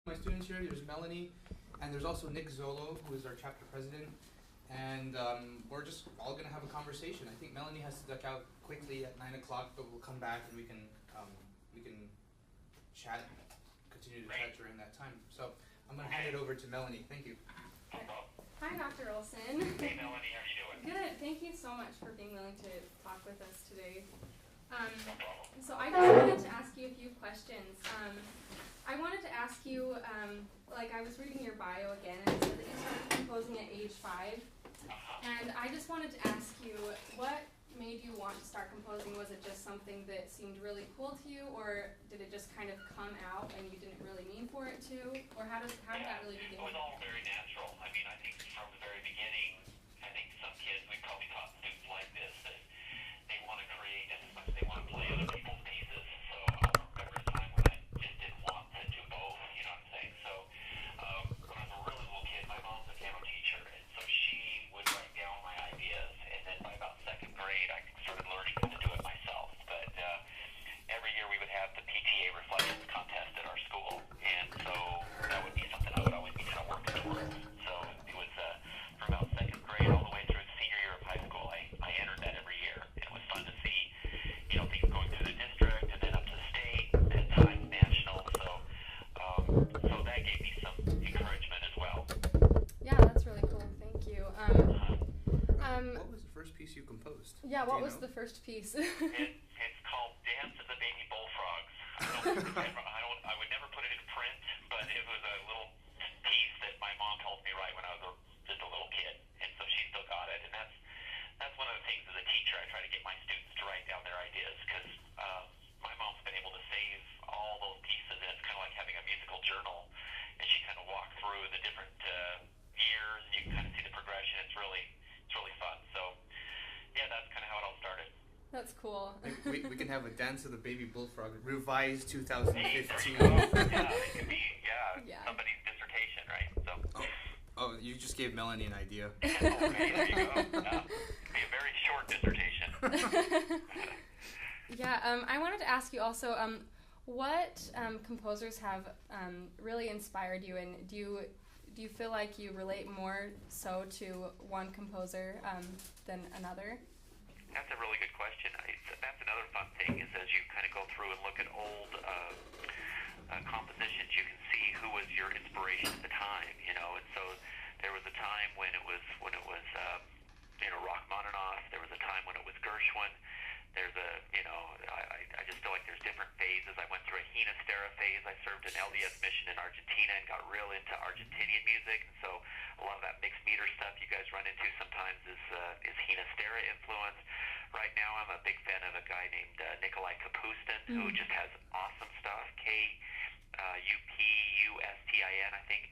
My students here, there's Melanie, and there's also Nick Zolo, who is our chapter president. And we're just all going to have a conversation. I think Melanie has to duck out quickly at 9 o'clock, but we'll come back and we can chat, continue to chat during that time. So I'm going to hand it over to Melanie. Thank you. Hi, Dr. Olson. Hey, Melanie, how are you doing? Good. Thank you so much for being willing to talk with us today. So I just wanted to ask you a few questions. I wanted to ask you, I was reading your bio again, and it said that you started composing at age 5. And I just wanted to ask you, what made you want to start composing? Was it just something that seemed really cool to you, or did it just kind of come out and you didn't really mean for it to? Or how did that really begin? It was all very natural. I mean, I think from the very beginning, I think some kids, we probably taught students like this, that they want to create just as much as they want to play other people's pieces. So I remember a time when I just didn't want to do both, you know what I'm saying? So when I was a really little kid, my mom's a piano teacher, and so she would write down my ideas, and then by about second grade, I started learning how to do it myself. But every year we would have the PTA reflections contest at our school, and so that would be something I would always be kind of working towards. So it was from about second grade all the way through the senior year of high school, I entered that every year. And it was fun to see, things going through the district and then up to state, and times national. So that gave me some encouragement as well. Yeah, that's really cool. Thank you. What was the first piece you composed? Yeah, what was the first piece? It's called Dance of the Baby Bullfrogs. I would never put it in print, but it was a little piece that my mom helped me write when I was just a little kid, and so she still got it. And that's one of the things as a teacher, I try to get my students to write down their ideas, because my mom's been able to save all those pieces, and it's kind of like having a musical journal, and she kind of walked through the different years, and you can kind of see the progression. It's really fun. So yeah, that's kind of how it all started. That's cool. We can have a Dance of the Baby Bullfrog revised 2015. Hey, there you go. Yeah, it could be somebody's dissertation, right? So. Oh, you just gave Melanie an idea. Okay, there you go. It'd be a very short dissertation. Yeah, I wanted to ask you also, what composers have really inspired you, and do you feel like you relate more so to one composer than another? That's a really good question. That's another fun thing, is as you kind of go through and look at old compositions, you can see who was your inspiration at the time, and so there was a time when it was Rachmaninoff. There was a time when it was Gershwin. There's I just feel like there's different phases. I went through a Ginastera phase. I served an LDS mission in Argentina and got real into Argentinian music, and so a lot of that mixed meter stuff you guys run into sometimes is Ginastera influence. Right now I'm a big fan of a guy named Nikolai Kapustin, who just has awesome stuff. Kupustin, I think.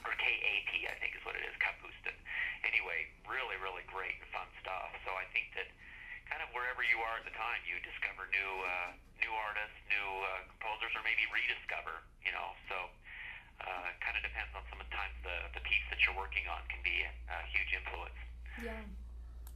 Or Kat, I think is what it is, Kapustin. Anyway, really, really great and fun stuff. So I think that kind of wherever you are at the time, you discover new artists, new composers, or maybe rediscover, So it kind of depends on sometimes the piece that you're working on can be a huge influence.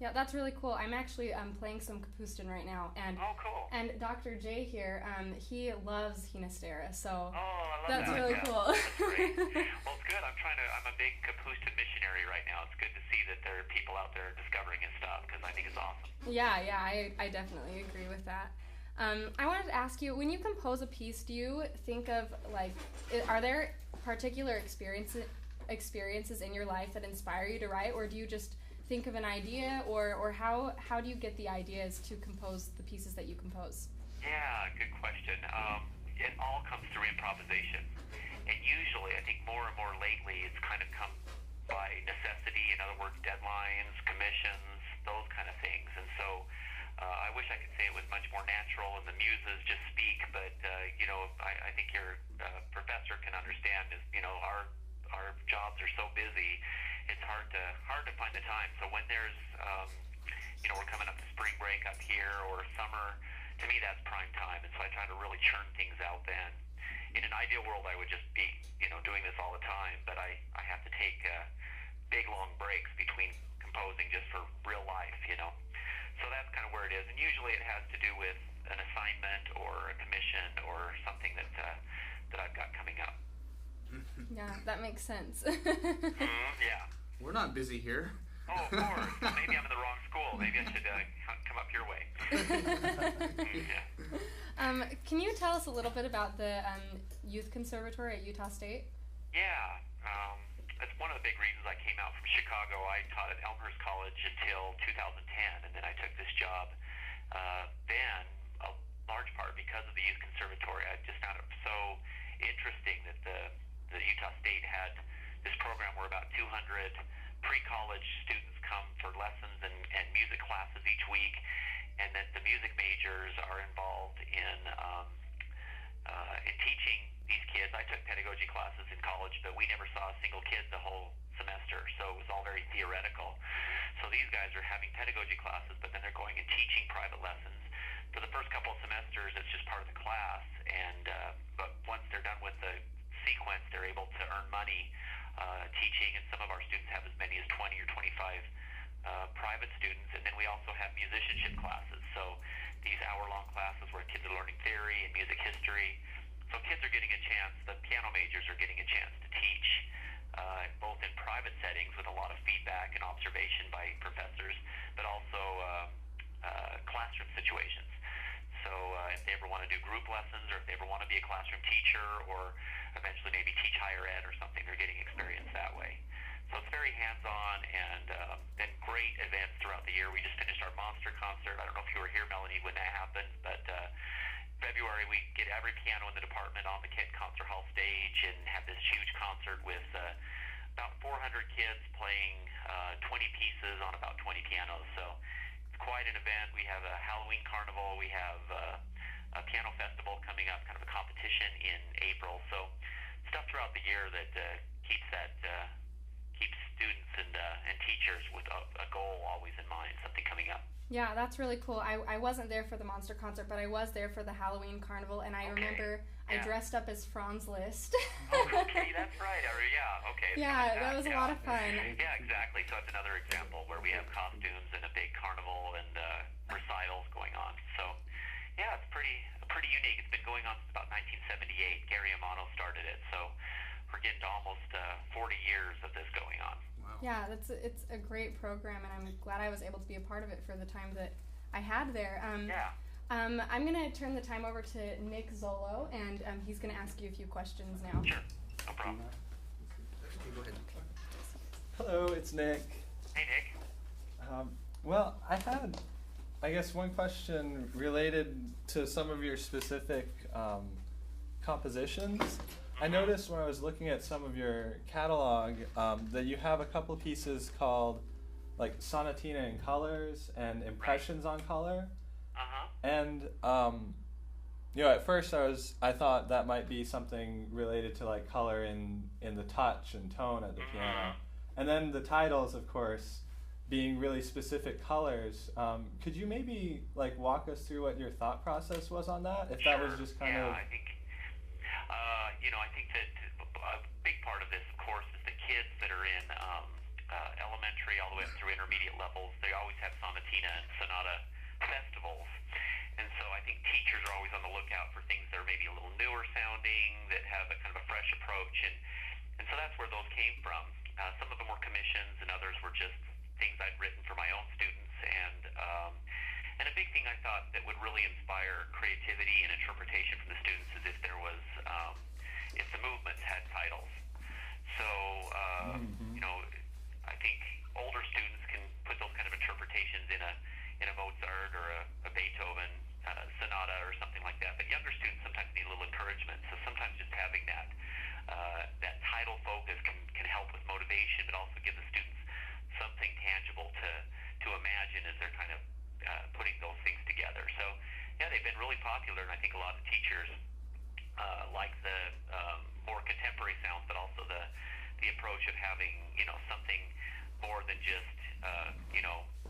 Yeah, that's really cool. I'm actually playing some Kapustin right now, and cool. And Dr. J here, he loves Ginastera, so I love that's that. really cool. That's great. Well, it's good. I'm a big Kapustin missionary right now. It's good to see that there are people out there discovering his stuff, because I think it's awesome. Yeah, I definitely agree with that. I wanted to ask you, when you compose a piece, do you think of, are there particular experiences in your life that inspire you to write, or do you just think of an idea, or how do you get the ideas to compose the pieces that you compose? Yeah, good question. It all comes through improvisation, and usually, I think more and more lately, it's kind of come by necessity. In other words, deadlines, commissions, those kind of things. And so I wish I could say it was much more natural and the muses just speak, but I think your professor can understand is, our jobs are so busy, it's hard to find the time. So when there's we're coming up to spring break up here, or summer, to me that's prime time, and so I try to really churn things out then. In an ideal world, I would just be doing this all the time, but I have to take big long breaks between composing just for real life. So that's kind of where it is, and usually it has to do with an assignment or a commission or something that I've got coming up. Yeah, that makes sense. Yeah. We're not busy here. Oh, of course. Well, maybe I'm in the wrong school. Maybe I should come up your way. Yeah. Can you tell us a little bit about the youth conservatory at Utah State? Yeah. That's one of the big reasons I came out from Chicago. I taught at Elmhurst College until 2010, and then I took this job then, a large part because of the youth conservatory. I just found it so interesting that the Utah State had this program where about 200 pre-college students come for lessons and music classes each week, and that the music majors are involved in teaching these kids. I took pedagogy classes in college, but we never saw a single kid the whole semester, so it was all very theoretical. So these guys are having pedagogy classes, but then they're going and teaching private lessons. For the first couple of semesters, it's just part of the class, and but once they're done with the sequence, they're able to earn money teaching, and some of our students have as many as 20 or 25 private students, and then we also have musicianship classes. So these hour-long classes where kids are learning theory and music history. So kids are getting a chance, the piano majors are getting a chance to teach both in private settings with a lot of feedback and observation by professors, but also classroom situations. So if they ever want to do group lessons, or if they ever want to be a classroom teacher, or eventually maybe teach higher ed or something, they're getting experience that way. So it's very hands-on, and then great events throughout the year. We just finished our Monster concert. I don't know if you were here, Melanie, when that happened, but February we get every piano in the department on the Kent Concert Hall stage and have this huge concert with about 400 kids playing 20 pieces on about 20 pianos. So it's quite an event. We have a Halloween carnival. We have a piano festival coming up, kind of a competition in April. So stuff throughout the year that keeps students and teachers with a goal always in mind, something coming up. Yeah, that's really cool. I wasn't there for the Monster concert, but I was there for the Halloween carnival, and I remember I dressed up as Franz Liszt. Okay, that's right. Yeah, okay. Yeah, that was a lot of fun. Yeah, exactly. So it's another example where we have costumes and a big carnival and recitals going on. So, yeah, it's pretty unique. It's been going on since about 1978. Gary Amano started it, so we're getting to almost 40 years of this going on. Wow. Yeah, it's a great program, and I'm glad I was able to be a part of it for the time that I had there. I'm going to turn the time over to Nick Zolo, and he's going to ask you a few questions now. Sure, no problem. Okay, go ahead. Hello, it's Nick. Hey, Nick. Well, I had, I guess, one question related to some of your specific compositions. I noticed when I was looking at some of your catalog that you have a couple pieces called like Sonatina in Colors and Impressions on Color. Uh-huh. And at first I thought that might be something related to like color in the touch and tone at the piano. And then the titles, of course, being really specific colors. Could you maybe like walk us through what your thought process was on that? If that was just kind of... I think I think that a big part of this, of course, is the kids that are in elementary all the way up through intermediate levels. They always have sonatina and sonata festivals. And so I think teachers are always on the lookout for things that are maybe a little newer sounding, that have a kind of a fresh approach. And so that's where those came from. Some of them were commissions, and others were just things I'd written for my own students. And a big thing I thought that would really inspire creativity and interpretation from the students is if there was, if the movements had titles. So, I think older students can put those kind of interpretations in a Mozart or a Beethoven sonata or something like that. But younger students sometimes need a little encouragement. So sometimes just having that title focus can help with motivation, but also give the students something tangible to imagine as they're kind of putting those things together. So, yeah, they've been really popular, and I think a lot of teachers like the more contemporary sounds, but also the approach of having, something more than just,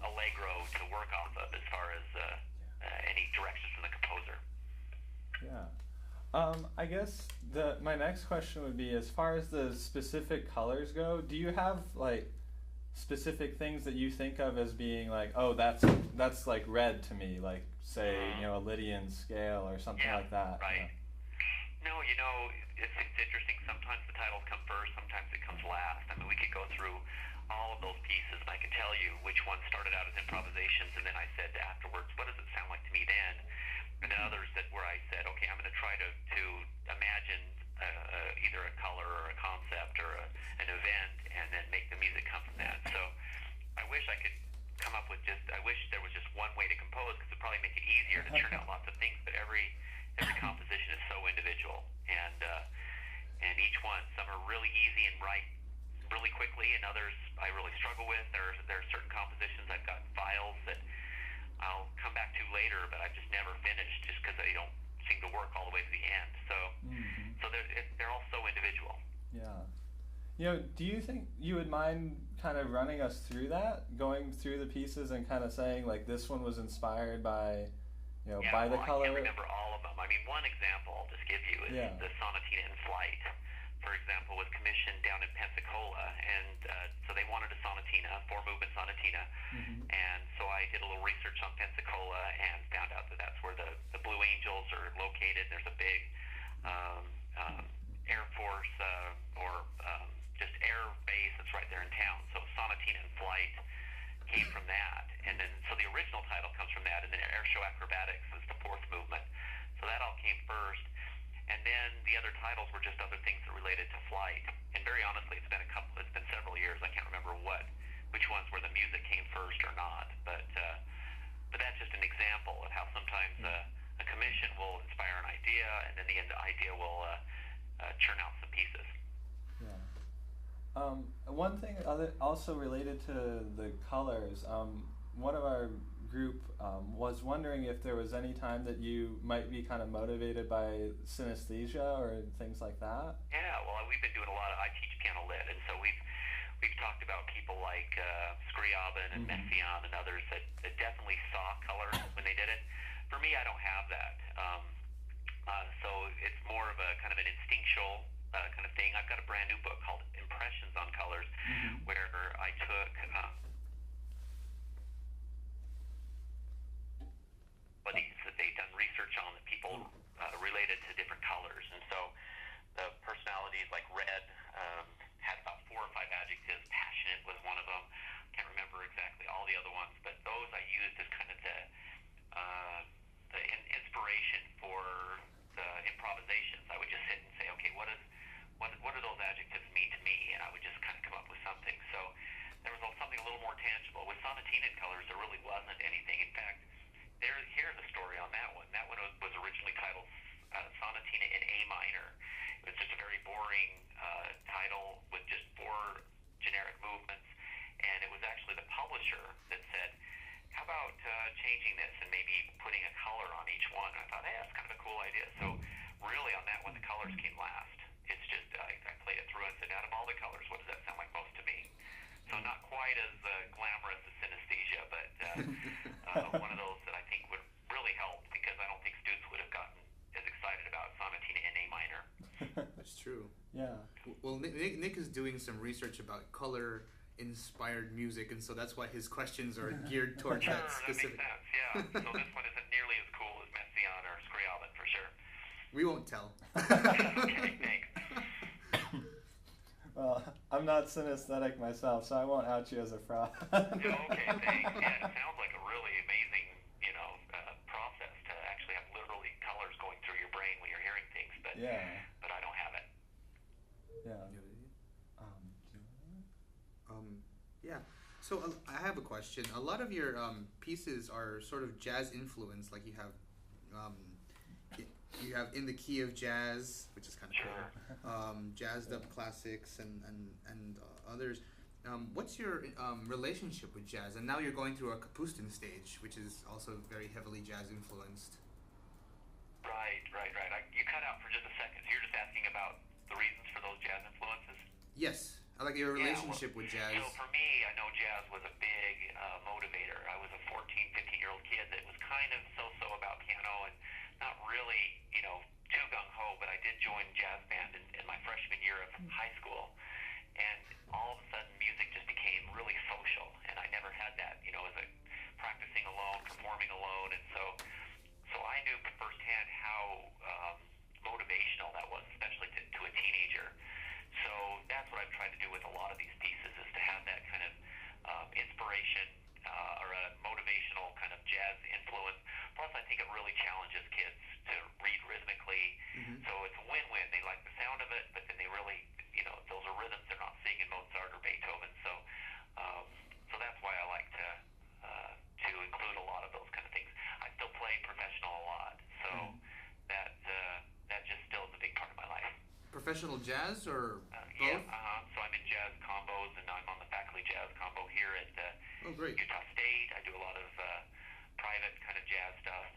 allegro to work off of as far as any directions from the composer. Yeah. I guess my next question would be, as far as the specific colors go, do you have like specific things that you think of as being like, oh, that's like red to me, like say, a Lydian scale or something like that? Right. No, it's interesting. Sometimes the titles come first, sometimes it comes last. I mean, we could go through all of those pieces, and I can tell you which ones started out as improvisations, and then I said afterwards, what does it sound like to me then? And then others that where I said, okay, I'm going to try to imagine either a color or a concept or an event, and then make the music come from that. So I wish I could come up with I wish there was just one way to compose, because it would probably make it easier to churn out lots of things, but every composition is so individual, and each one, some are really easy and write really quickly, and others I really struggle with. There are certain compositions I've got files that I'll come back to later, but I've just never finished just because they don't seem to work all the way to the end. So they're all so individual. Yeah. You know, do you think you would mind kind of running us through that, going through the pieces and kind of saying, like, this one was inspired by, by the color? I can't remember all of them. I mean, one example I'll just give you is the Sonatina in Flight, for example, was commissioned down in Pensacola, and so they wanted a sonatina, 4-movement sonatina, and so I did a little research on Pensacola and found out that that's where the Blue Angels are located. There's a big Air Force just air base that's right there in town. So Sonatina in Flight came from that, and then so the original title comes from that, and then Air Show Acrobatics is the 4th movement. So that all came first. And then the other titles were just other things that related to flight. And very honestly, it's been several years. I can't remember which ones where the music came first or not. But that's just an example of how sometimes a commission will inspire an idea, and then the idea will churn out some pieces. Yeah. One thing also related to the colors, one of our group was wondering if there was any time that you might be kind of motivated by synesthesia or things like that. Yeah, well, we've been doing I teach piano lit, and so we've talked about people like Scriabin and Messiaen and others that definitely saw color when they did it. For me, I don't have that. So it's more of a kind of an instinctual kind of thing. I've got a brand new book called Impressions on Colors, where I took that they've done research on that people related to different colors. And so the personalities like red had about 4 or 5 adjectives. Passionate was one of them. Can't remember exactly all the other ones, but those I used as kind of the inspiration for the improvisations. I would just sit and say, okay, what do those adjectives mean to me? And I would just kind of come up with something. So there was something a little more tangible. With Sonatina in Colors, there really wasn't anything. In fact, here's a story on that one. That one was originally titled Sonatina in A minor. It was just a very boring title with just 4 generic movements, and it was actually the publisher that said, how about changing this and maybe putting a color on each one? And I thought, hey, that's kind of a cool idea. So really on that one, the colors came last. It's just, I played it through and said, out of all the colors, what does that sound like most to me? So not quite as glamorous as synesthesia, but one of those that I think would really help, because I don't think students would have gotten as excited about Sonatina in A minor. That's true. Yeah. Well, Nick is doing some research about color-inspired music, and so that's why his questions are geared towards that specific. That makes sense, yeah. So this one isn't nearly as cool as Messiaen or Scriabin, for sure. We won't tell. Okay, thanks. Well, I'm not synesthetic myself, so I won't out you as a fraud. Okay, thanks. Yeah, it sounds like a really amazing, process to actually have literally colors going through your brain when you're hearing things, but I don't have it. Yeah. Yeah. So I have a question. A lot of your pieces are sort of jazz influenced, like you have In the Key of Jazz, which is kind of cool. Jazzed up classics and others. What's your relationship with jazz? And now you're going through a Kapustin stage, which is also very heavily jazz influenced. Right. You cut out for just a second. So you're just asking about the reasons for those jazz influences? Yes. I like your relationship with jazz. So for me, I know jazz was a big motivator. I was a 14, 15-year-old kid that was kind of so-so about piano and not really, too gung-ho, but I did join jazz band in my freshman year of high school. And all of a sudden, music just became really social, and I never had that, as a practicing alone, performing alone, and so I knew firsthand how motivational that was, especially to a teenager. So it, but then they really, those are rhythms they're not seeing in Mozart or Beethoven. So that's why I like to include a lot of those kind of things. I still play professional a lot, so that just still is a big part of my life. Professional jazz or Yeah, both? so I'm in jazz combos, and I'm on the faculty jazz combo here at Oh, great. Utah State. I do a lot of private kind of jazz stuff.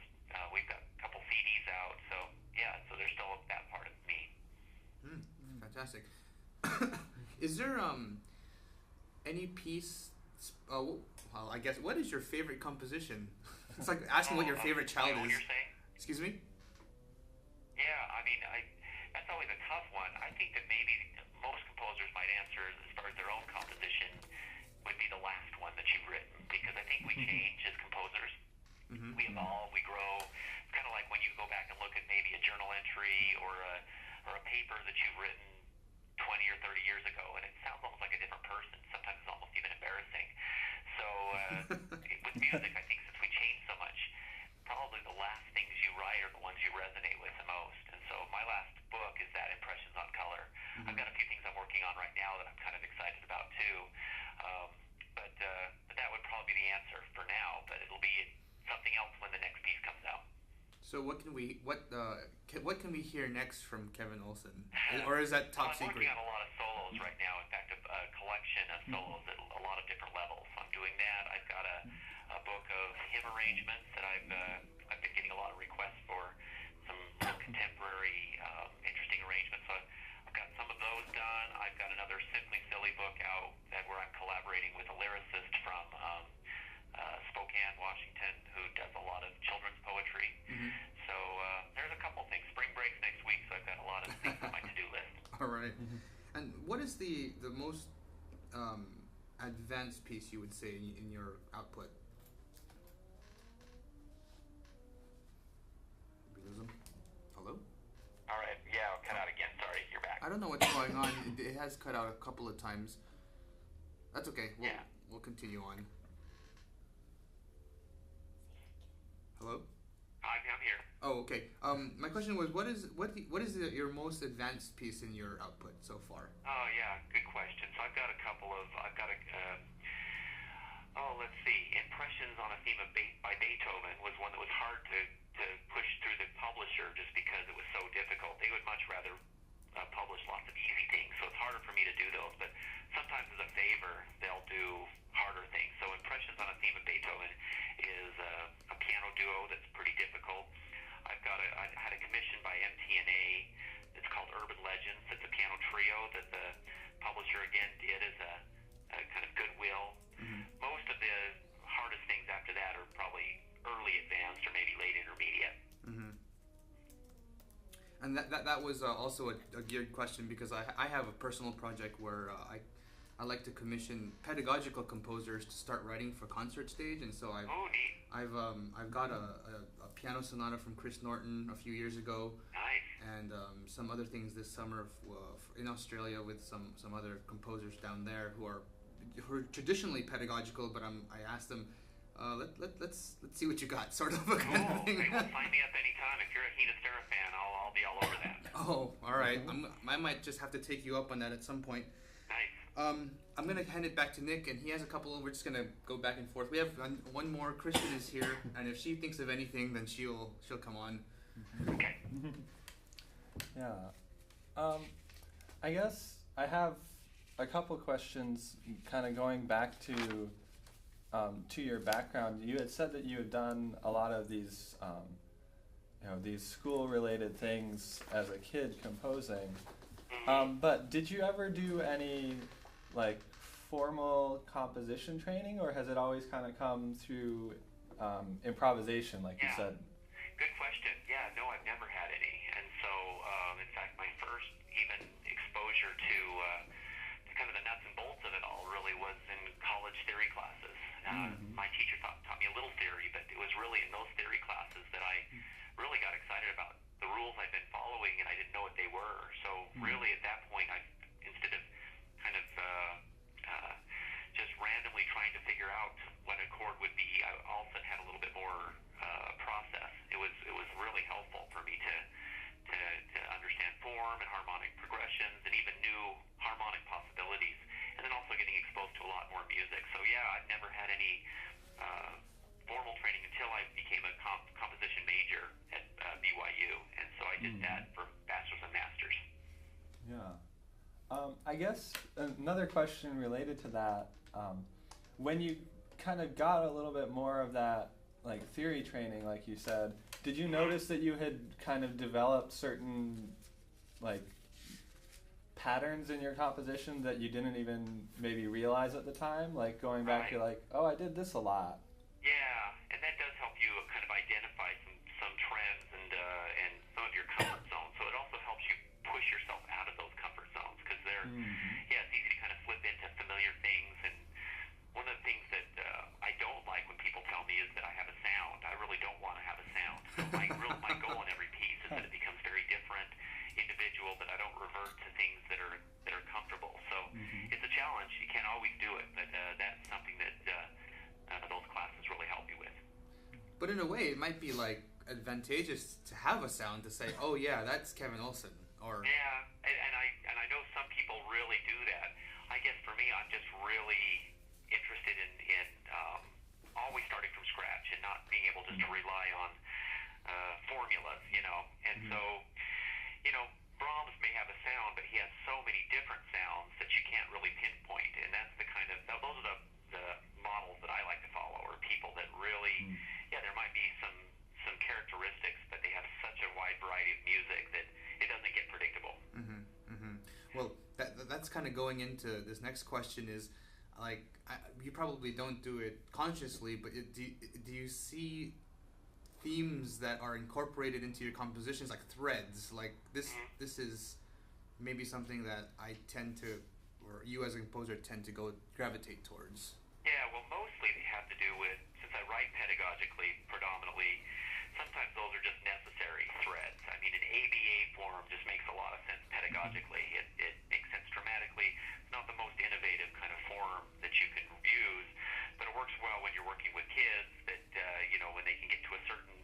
We've got a couple CDs out, so yeah, so there's still that part of me. Fantastic. Is there any piece? Well, I guess what is your favorite composition? It's like asking what your favorite child What is. you're saying? Excuse me. Yeah, I mean, that's always a tough one. I think that maybe most composers might answer as far as their own composition would be the last one that you've written, because I think we change as composers. Mm-hmm. We evolve, we grow. It's kind of like when you go back and look at maybe a journal entry or a paper that you've written 20 or 30 years ago, and it sounds almost like a different person. Sometimes it's almost even embarrassing. So with music, I think since we change so much, probably the last things you write are the ones you resonate with the most. And so my last book is that, Impressions on Color. Mm-hmm. I've got a few things I'm working on right now that I'm kind of excited about too. But that would probably be the answer for now. But it'll be something else when the next piece comes out. So what can we hear next from Kevin Olson? Or is that top I'm secret? working on a lot of solos right now. In fact, a collection of solos at a lot of different levels. So I'm doing that. I've got a book of hymn arrangements that I've been getting a lot of requests for, some real contemporary, interesting arrangements. So I've got some of those done. I've got another Simply Silly book out where I'm collaborating with a lyricist from Spokane, Washington, who does a lot of children's poetry. Mm-hmm. So there's a couple things. Spring break's next week, so I've got a lot of things on my to-do list. All right. And what is the most advanced piece you would say in your output? Did we lose him? Hello? All right. Yeah, I'll cut out again. Sorry, you're back. I don't know what's going on. It has cut out a couple of times. That's okay. We'll continue on. Hello? I'm here. Oh, okay. My question was, what is your most advanced piece in your output so far? Oh, yeah, good question. So I've got let's see. Impressions on a Theme by Beethoven was one that was hard to push through the publisher just because it was so difficult. They would much rather publish lots of easy things, so it's harder for me to do those. But sometimes as a favor, they'll do harder things. So Impressions on a Theme of Beethoven is a piano duo that's pretty difficult. I had a commission by MTNA. It's called Urban Legends. It's a piano trio that the publisher again did as a kind of goodwill. Mm-hmm. Most of the hardest things after that are probably early advanced or maybe late intermediate. Mm-hmm. And that was also a geared question because I have a personal project where I like to commission pedagogical composers to start writing for concert stage, and so I've got a piano sonata from Chris Norton a few years ago. Nice. And some other things this summer in Australia with some other composers down there who are traditionally pedagogical, but I asked them, let's see what you got, sort of a kind of thing. Okay, well, sign me up anytime. If you're a Hina Stera fan, I'll be all over that. Oh, all right. I might just have to take you up on that at some point. Nice. I'm gonna hand it back to Nick, and he has a couple. We're just gonna go back and forth. We have one more. Kristen is here, and if she thinks of anything, then she'll come on. Okay. Yeah. I guess I have a couple questions kind of going back to your background. You had said that you had done a lot of these these school-related things as a kid composing. But did you ever do any like formal composition training, or has it always kind of come through improvisation, like you said? Good question. Yeah, no, I've never had any. And so, in fact, my first even exposure to kind of the nuts and bolts of it all really was in college theory classes. My teacher taught me a little theory, but it was really in those theory classes that I really got excited about the rules I've been following, and I didn't know what they were. So really at that point, instead of kind of just randomly trying to figure out what a chord would be, I also had a little bit more process. It was really helpful for me to I guess another question related to that, when you kind of got a little bit more of that like theory training, like you said, did you notice that you had kind of developed certain like patterns in your composition that you didn't even maybe realize at the time? Like going back, you're like, oh, I did this a lot. Yeah, and that does help you kind of identify some trends and some of your comfort zones. So it also helps you push yourself out of those comfort zones because yeah, it's easy to kind of slip into familiar things. And one of the things that I don't like when people tell me is that I have a sound. I really don't want to have a sound. So my goal in every piece is that it becomes very different, individual, that I don't revert to things that are comfortable. So it's a challenge. You can't always do it, but that's something that those classes really help you with. But in a way, it might be like advantageous to have a sound to say, "Oh yeah, that's Kevin Olson." Or yeah, and I know some people really do that. I guess for me, I'm just really interested in always starting from scratch and not being able just to rely on formulas, you know. And so, you know, Brahms may have a sound, but he has so many different sounds that you can't really pinpoint. And that's the kind of those are the models that I like to follow, or people that really, yeah, there might be some characteristics, but they have such a wide variety of music that it doesn't get predictable. Well, that's kind of going into this next question is, like, you probably don't do it consciously, but do you see themes that are incorporated into your compositions, like threads? Like this is maybe something that I tend to, or you as a composer tend to gravitate towards. Yeah, well, mostly they have to do with, since I write pedagogically predominantly, sometimes those are just necessary threads. I mean, an ABA form just makes a lot of sense pedagogically. It makes sense dramatically. It's not the most innovative kind of form that you can use, but it works well when you're working with kids that, you know, when they can get to a certain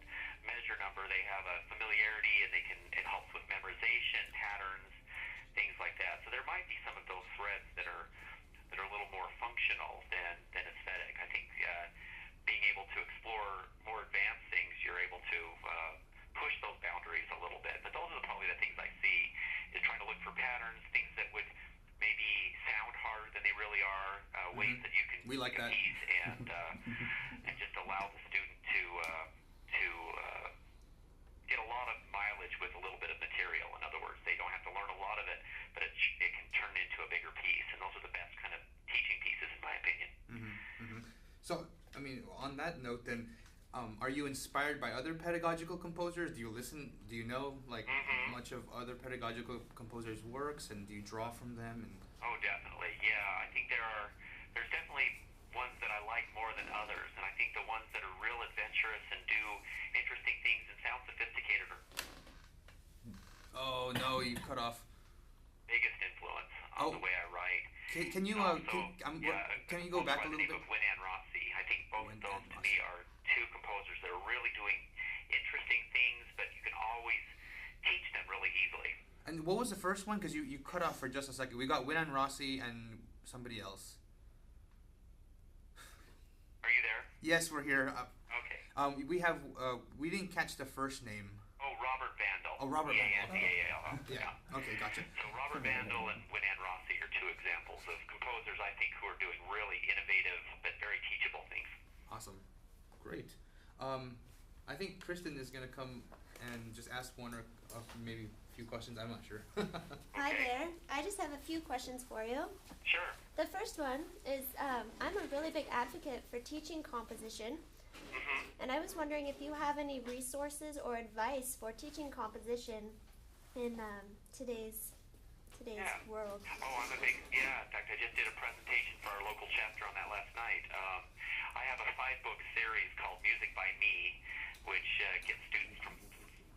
measure number, they have a familiarity and it helps with memorization, patterns, things like that. So there might be some of those threads that are a little more functional than aesthetic. I think being able to explore more advanced things, you're able to push those boundaries a little bit. But those are probably the things I see, is trying to look for patterns, things that would maybe sound harder than they really are, ways that you can like that. ease and just allow the student to get a lot of mileage with a little bit of material. In other words, they don't have to learn a lot of it, but it can turn into a bigger piece. And those are the best kind of teaching pieces, in my opinion. So, I mean, on that note, then, are you inspired by other pedagogical composers? Do you listen? Do you know like much of other pedagogical composers' works, and do you draw from them? And oh, definitely. Yeah, I think there's definitely ones that I like more than others, and I think the ones that are real adventurous and do interesting things and sound sophisticated are. Oh no, you cut off. Biggest influence on the way I write. Can you can you go back a little bit? Of Win and Rossi. I think both of those to me are two composers that are really doing interesting things, but you can always teach them really easily. And what was the first one? Because you cut off for just a second. We got Win and Rossi and somebody else. Are you there? Yes, we're here. Okay. We didn't catch the first name. Oh, Robert Vandal. Oh, Robert Vandal. Yeah. Okay, gotcha. So Robert Vandal and Win and Rossi are two examples of composers I think who are doing really innovative but very teachable things. Awesome. Great. I think Kristen is going to come and just ask one or maybe a few questions. I'm not sure. Hi there. I just have a few questions for you. Sure. The first one is I'm a really big advocate for teaching composition. And I was wondering if you have any resources or advice for teaching composition in today's world. Oh, I'm a big, in fact, I just did a presentation for our local chapter on that last night. I have a 5-book series called Music by Me, which gets students from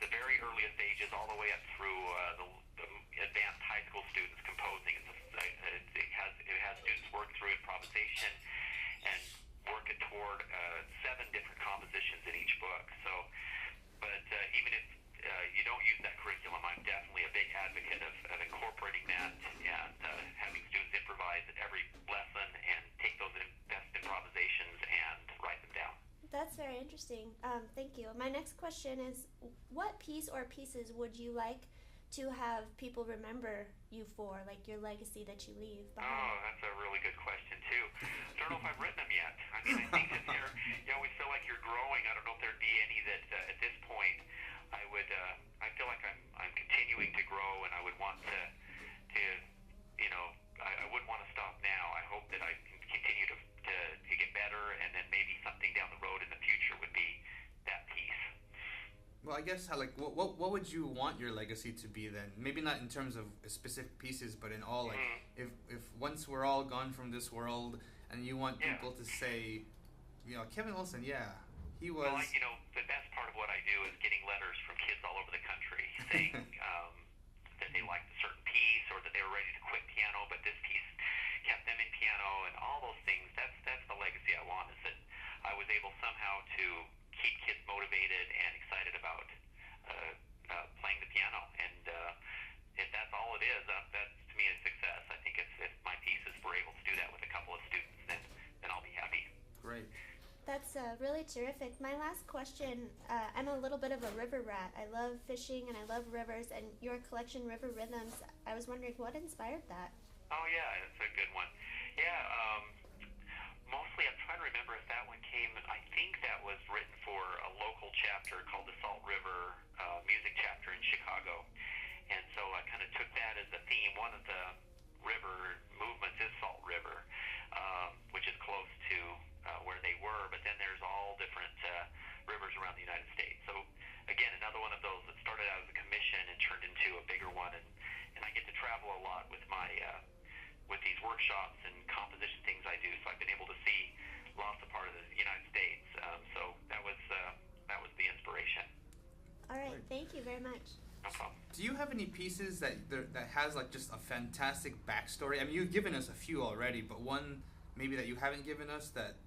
the very earliest ages all the way up through the advanced high school students composing. It has students work through improvisation and work it toward 7 different compositions in each book. So, but even if you don't use that curriculum, I'm definitely a big advocate of incorporating that and having students improvise at every lesson and take those best improvisations and write them down. That's very interesting. Thank you. My next question is, what piece or pieces would you like to have people remember you for, like your legacy that you leave Oh, behind? that's a really good question too. Don't know if I've written them yet. I mean, I think that they're, you always feel like you're growing. I don't know if there'd be any that at this point I would. I feel like I'm continuing to grow, and I would want to you know, I wouldn't want to stop now. I hope that I can continue to get better, and then maybe something down the road in the future would be that piece. Well, I guess what would you want your legacy to be then? Maybe not in terms of specific pieces, but in all. Like, if once we're all gone from this world, and you want people to say, you know, Kevin Olson, yeah, he was. Well, you know, the best part of what I do is getting letters from kids all over the country saying that they liked a certain piece, or that they were ready to quit piano, but this piece kept them in piano, and all those things. That's the legacy I want. Is that I was able somehow to keep kids motivated and excited about playing the piano. And if that's all it is, that's to me a success. I think if my pieces were able to do that with a couple of students, then I'll be happy. Great. That's really terrific. My last question, I'm a little bit of a river rat. I love fishing and I love rivers, and your collection, River Rhythms, I was wondering what inspired that? Oh, yeah, that's a good one. Yeah, mostly I'm trying to remember if that one came, I think that was written for a local chapter called the Salt River Music Chapter in Chicago. And so I kind of took that as a theme. One of the river movements is Salt River, which is close to where they were, but then there's all different rivers around the United States. So again, another one of those that started out as a commission and turned into a bigger one, and I get to travel a lot with my with these workshops and composition things I do, so I've been able to see lots of part of the United States. So that was the inspiration. All right, thank you very much. No problem. Do you have any pieces that has like just a fantastic backstory? I mean, you've given us a few already, but one maybe that you haven't given us that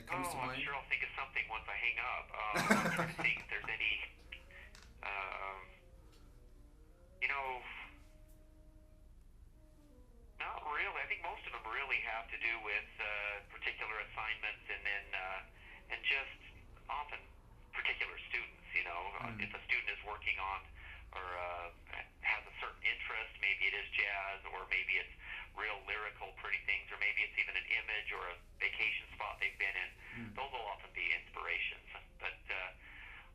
comes to mind? I'm sure I'll think of something once I hang up. I'm trying to think if there's any, you know, not really. I think most of them really have to do with particular assignments, and then and just often particular students. You know, if a student is working on or has a certain interest, maybe it is jazz, or maybe it's real lyrical, pretty things, or maybe it's even an image or a vacation spot they've been in. Those will often be inspirations. But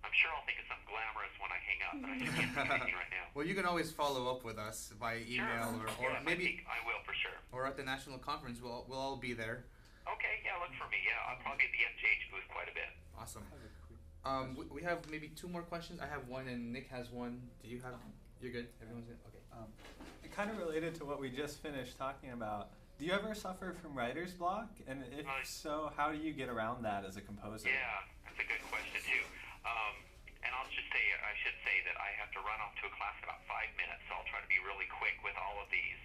I'm sure I'll think of something glamorous when I hang up, but I just can't think of anything right now. Well, you can always follow up with us by email, or Yes, maybe I will for sure. or at the national conference. We'll all be there. Okay, yeah, look for me. Yeah, I'll probably be at the FJH booth quite a bit. Awesome. We have maybe two more questions. I have one, and Nick has one. Do you have? You're good. Everyone's good. Okay. Kind of related to what we just finished talking about. Do you ever suffer from writer's block? And if so, how do you get around that as a composer? Yeah, that's a good question too. And I should say that I have to run off to a class in about 5 minutes, so I'll try to be really quick with all of these.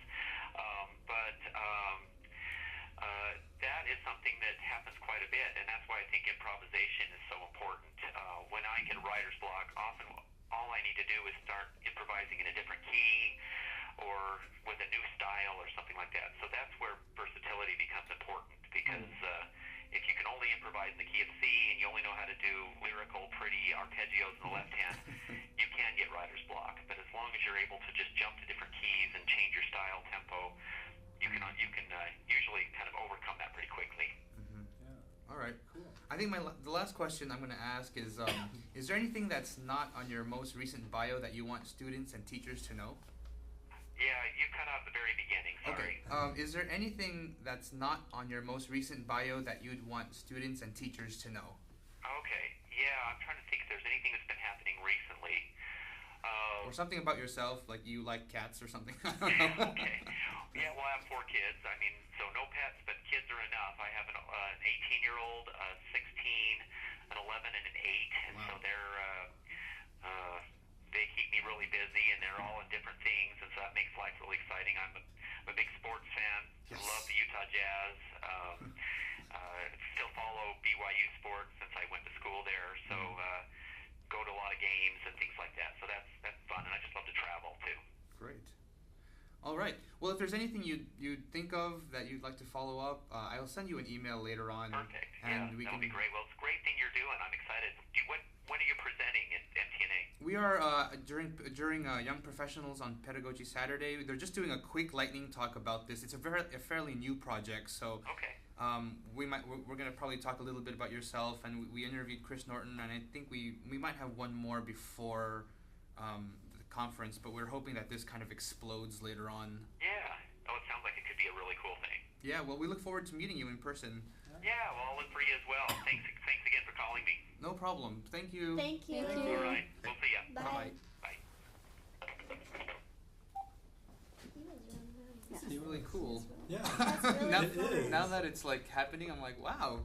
That is something that happens quite a bit, and that's why I think improvisation is so important. When I get a writer's block, often all I need to do is start improvising in a different key or with a new style or something like that. So that's where versatility becomes important, because if you can only improvise in the key of C and you only know how to do lyrical, pretty arpeggios in the left hand, you can get writer's block. But as long as you're able to just jump to different keys and change your style, tempo, you can usually kind of overcome that pretty quickly. All right. Cool. I think the last question I'm going to ask is there anything that's not on your most recent bio that you want students and teachers to know? Yeah, you cut out the very beginning. Sorry. Okay. Is there anything that's not on your most recent bio that you'd want students and teachers to know? Okay. Yeah, I'm trying to think if there's anything that's been happening recently. Or something about yourself, like you like cats or something. I don't know. Okay. Yeah, well, I have 4 kids. I mean, so no pets, but kids are enough. I have an 18-year-old, a 16, an 11, and an 8, and so they're they keep me really busy, and they're all in different things, and so that makes life really exciting. I'm a big sports fan. Yes. I love the Utah Jazz. Still follow BYU sports since I went to school there, so go to a lot of games and things like that. So that's fun, and I just love to travel too. Great. All right. Well, if there's anything you'd think of that you'd like to follow up, I'll send you an email later on. Perfect. And That'll be great. Well, it's a great thing you're doing. I'm excited. When are you presenting at MTNA? We are during Young Professionals on Pedagogy Saturday. They're just doing a quick lightning talk about this. It's a fairly new project, so Okay. we're gonna probably talk a little bit about yourself, and we interviewed Chris Norton, and I think we might have one more before the conference, but we're hoping that this kind of explodes later on. Yeah. Oh, it sounds like it could be a really cool thing. Yeah, well, we look forward to meeting you in person. Yeah, well, I'll look for you as well. Thanks again for calling me. No problem. Thank you. Thank you. Thank you. All right. We'll see ya. Bye. Bye. This is really cool. Yeah. That's really now, It is. now that it's like happening, I'm like, wow,